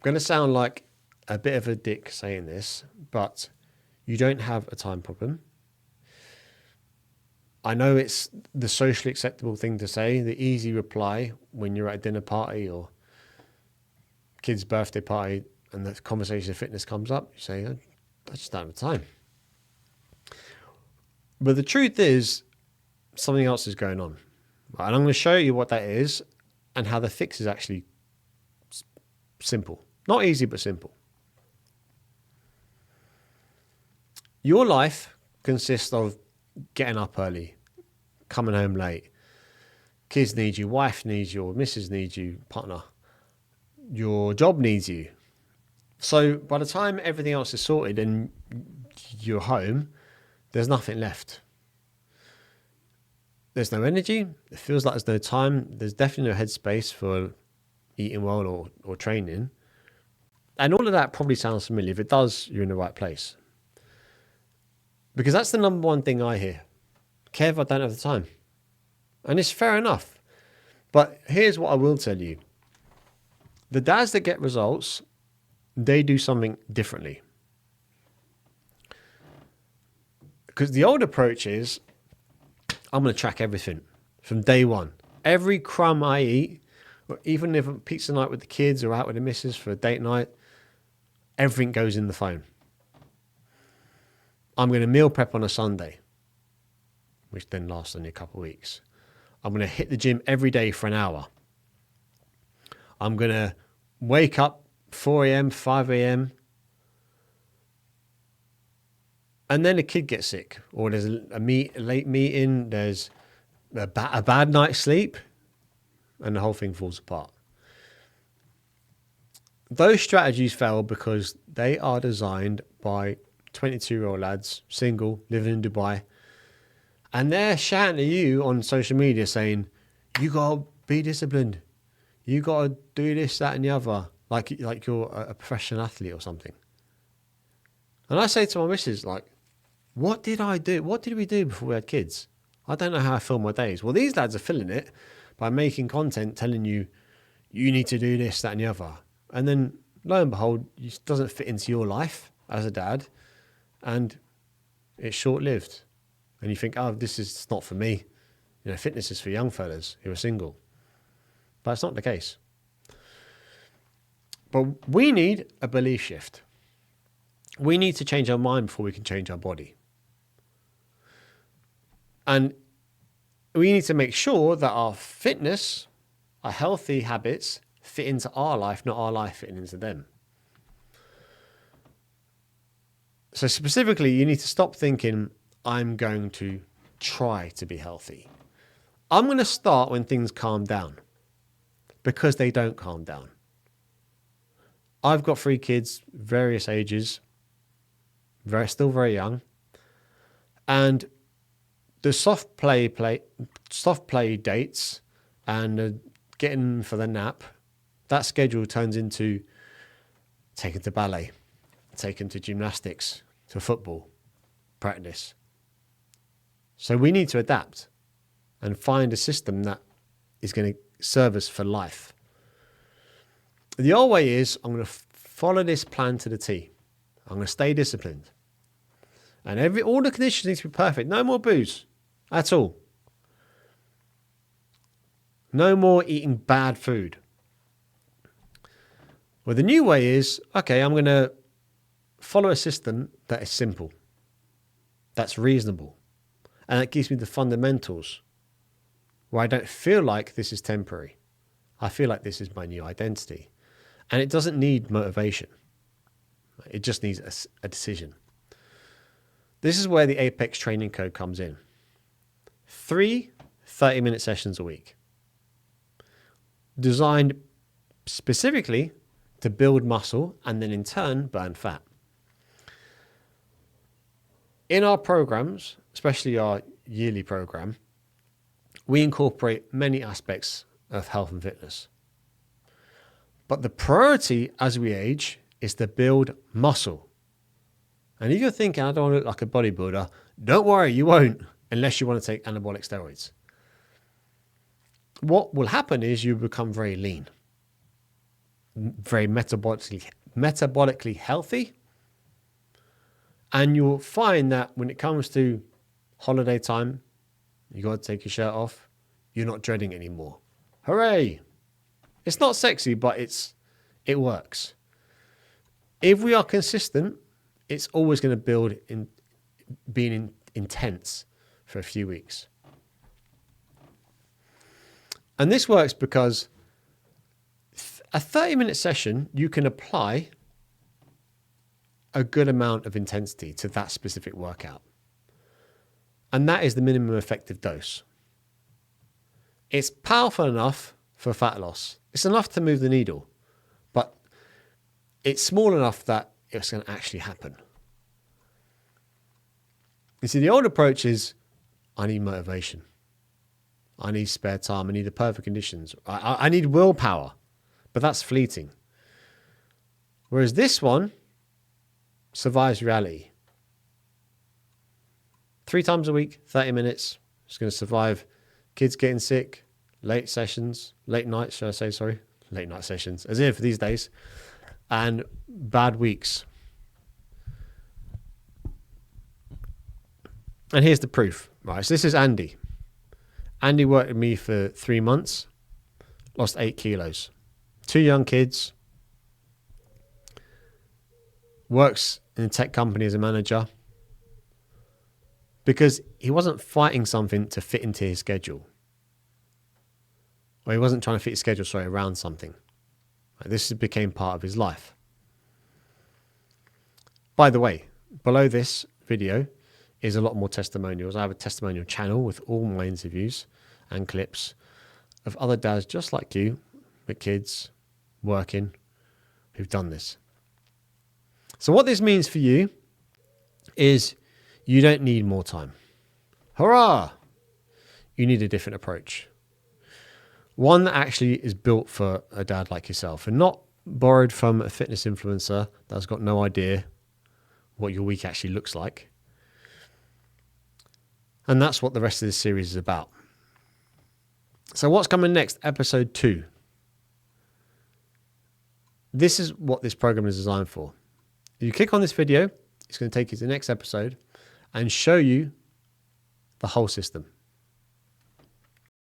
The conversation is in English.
going to sound like a bit of a dick saying this, but you don't have a time problem. I know it's the socially acceptable thing to say, the easy reply when you're at a dinner party or kid's birthday party and the conversation of fitness comes up. You say, I just don't have time. But the truth is, something else is going on. And I'm going to show you what that is and how the fix is actually simple. Not easy, but simple. Your life consists of getting up early, coming home late. Kids need you, wife needs you, or missus needs you, partner. Your job needs you. So by the time everything else is sorted and you're home, there's nothing left. There's no energy. It feels like there's no time. There's definitely no headspace for eating well or training. And all of that probably sounds familiar. If it does, you're in the right place. Because that's the number one thing I hear. Kev, I don't have the time. And it's fair enough. But here's what I will tell you. The dads that get results, they do something differently. Because the old approach is, I'm going to track everything from day one. Every crumb I eat, or even if it's pizza night with the kids or out with the missus for a date night, everything goes in the phone. I'm going to meal prep on a Sunday, which then lasts only a couple of weeks. I'm going to hit the gym every day for an hour. I'm going to wake up 4 a.m., 5 a.m., and then a kid gets sick, or there's a late meeting, there's a bad night's sleep, and the whole thing falls apart. Those strategies fail because they are designed by 22-year-old lads, single, living in Dubai, and they're shouting at you on social media saying, you got to be disciplined. You got to do this, that, and the other, like you're a professional athlete or something. And I say to my missus, like, what did I do? What did we do before we had kids? I don't know how I fill my days. Well, these lads are filling it by making content telling you, you need to do this, that, and the other. And then, lo and behold, it doesn't fit into your life as a dad, and it's short-lived. And you think, oh, this is not for me. You know, fitness is for young fellas who are single. But it's not the case. But we need a belief shift. We need to change our mind before we can change our body. And we need to make sure that our fitness, our healthy habits fit into our life, not our life fitting into them. So specifically, you need to stop thinking, I'm going to try to be healthy. I'm going to start when things calm down, because they don't calm down. I've got 3 kids, various ages, still very young. And the soft play dates and getting for the nap, that schedule turns into taken to ballet, taken to gymnastics, to football practice. So we need to adapt and find a system that is going to serve us for life. The old way is, I'm going to follow this plan to the T. I'm going to stay disciplined. And all the conditions need to be perfect. No more booze at all. No more eating bad food. Well, the new way is, okay, I'm going to follow a system that is simple, that's reasonable, and that gives me the fundamentals where I don't feel like this is temporary. I feel like this is my new identity. And it doesn't need motivation. It just needs a decision. This is where the Apex training code comes in. 3 30-minute sessions a week, designed specifically to build muscle and then in turn burn fat. In our programs, especially our yearly program, we incorporate many aspects of health and fitness. But the priority as we age is to build muscle. And if you're thinking, I don't want to look like a bodybuilder, don't worry, you won't, unless you want to take anabolic steroids. What will happen is you become very lean. very metabolically healthy. And you'll find that when it comes to holiday time, you got to take your shirt off, you're not dreading it anymore. Hooray! It's not sexy, but it works. If we are consistent, it's always going to build in being intense for a few weeks. And this works because a 30-minute session, you can apply a good amount of intensity to that specific workout. And that is the minimum effective dose. It's powerful enough for fat loss. It's enough to move the needle, but it's small enough that it's going to actually happen. You see, the old approach is, I need motivation. I need spare time. I need the perfect conditions. I need willpower, but that's fleeting. Whereas this one survives reality. 3 times a week, 30 minutes. It's going to survive kids getting sick, late night sessions, late night sessions, as if these days, and bad weeks. And here's the proof, right? So this is Andy. Andy worked with me for 3 months, lost 8 kilos. 2 young kids, works in a tech company as a manager, because he wasn't fighting something to fit into his schedule. Or he wasn't trying to fit his schedule, around something. This became part of his life. By the way, below this video is a lot more testimonials. I have a testimonial channel with all my interviews and clips of other dads just like you, with kids, working, who've done this. So what this means for you is you don't need more time. Hurrah! You need a different approach. One that actually is built for a dad like yourself and not borrowed from a fitness influencer that's got no idea what your week actually looks like. And that's what the rest of this series is about. So what's coming next? Episode 2. This is what this program is designed for. If you click on this video, it's going to take you to the next episode and show you the whole system.